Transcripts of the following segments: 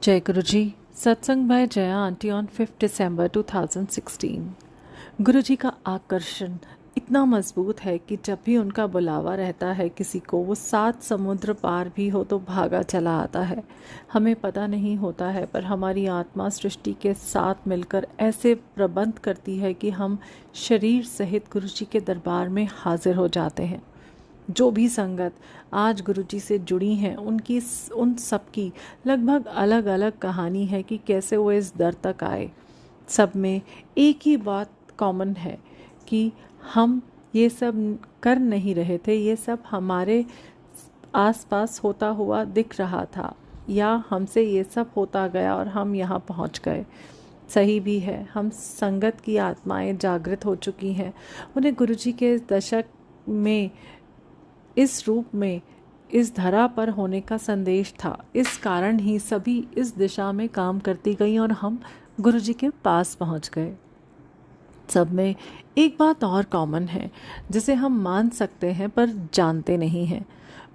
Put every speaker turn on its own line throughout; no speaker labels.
जय गुरु जी। सत्संग bye Jaya aunty on 5 दिसंबर 2016। गुरु जी का आकर्षण इतना मजबूत है कि जब भी उनका बुलावा रहता है किसी को, वो 7 समुद्र पार भी हो तो भागा चला आता है। हमें पता नहीं होता है, पर हमारी आत्मा सृष्टि के साथ मिलकर ऐसे प्रबंध करती है कि हम शरीर सहित गुरु जी के दरबार में हाजिर हो जाते हैं। जो भी संगत आज गुरुजी से जुड़ी हैं, उन सब की लगभग अलग अलग कहानी है कि कैसे वो इस दर तक आए। सब में एक ही बात कॉमन है कि हम ये सब कर नहीं रहे थे, ये सब हमारे आसपास होता हुआ दिख रहा था, या हमसे ये सब होता गया और हम यहाँ पहुँच गए। सही भी है, हम संगत की आत्माएं जागृत हो चुकी हैं। उन्हें गुरुजी के दशक में इस रूप में इस धरा पर होने का संदेश था। इस कारण ही सभी इस दिशा में काम करती गई और हम गुरुजी के पास पहुंच गए। सब में एक बात और कॉमन है जिसे हम मान सकते हैं पर जानते नहीं हैं।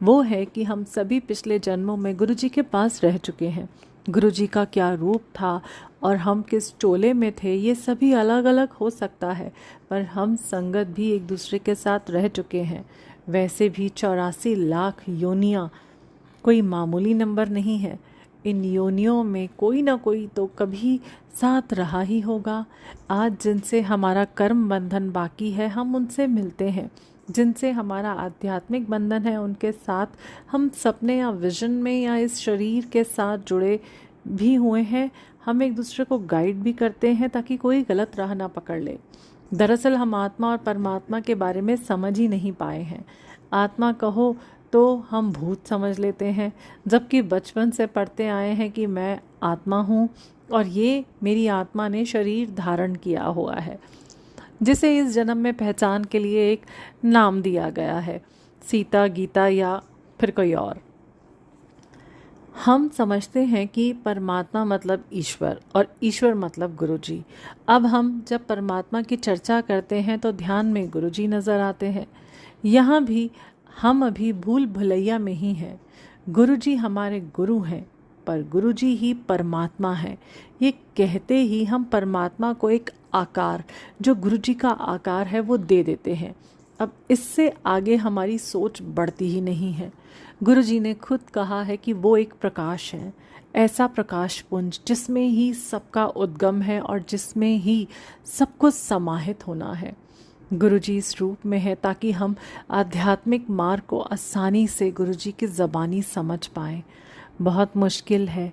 वो है कि हम सभी पिछले जन्मों में गुरुजी के पास रह चुके हैं। गुरुजी का क्या रूप था और हम किस चोले में थे, ये सभी अलग अलग हो सकता है, पर हम संगत भी एक दूसरे के साथ रह चुके हैं। वैसे भी 84 लाख योनियाँ कोई मामूली नंबर नहीं है। इन योनियों में कोई ना कोई तो कभी साथ रहा ही होगा। आज जिनसे हमारा कर्म बंधन बाकी है, हम उनसे मिलते हैं। जिनसे हमारा आध्यात्मिक बंधन है, उनके साथ हम सपने या विजन में या इस शरीर के साथ जुड़े भी हुए हैं। हम एक दूसरे को गाइड भी करते हैं ताकि कोई गलत राह ना पकड़ ले। दरअसल हम आत्मा और परमात्मा के बारे में समझ ही नहीं पाए हैं। आत्मा कहो तो हम भूत समझ लेते हैं, जबकि बचपन से पढ़ते आए हैं कि मैं आत्मा हूँ और ये मेरी आत्मा ने शरीर धारण किया हुआ है, जिसे इस जन्म में पहचान के लिए एक नाम दिया गया है, सीता, गीता या फिर कोई और। हम समझते हैं कि परमात्मा मतलब ईश्वर और ईश्वर मतलब गुरुजी। अब हम जब परमात्मा की चर्चा करते हैं तो ध्यान में गुरुजी नज़र आते हैं। यहाँ भी हम अभी भूल भुलैया में ही हैं। गुरुजी हमारे गुरु हैं, पर गुरुजी ही परमात्मा है। ये कहते ही हम परमात्मा को एक आकार, जो गुरुजी का आकार है, वो दे देते हैं। अब इससे आगे हमारी सोच बढ़ती ही नहीं है। गुरुजी ने खुद कहा है कि वो एक प्रकाश है, ऐसा प्रकाश पुंज जिसमें ही सबका उद्गम है और जिसमें ही सब कुछ समाहित होना है। गुरुजी इस रूप में है ताकि हम आध्यात्मिक मार्ग को आसानी से गुरुजी की ज़बानी समझ पाएं। बहुत मुश्किल है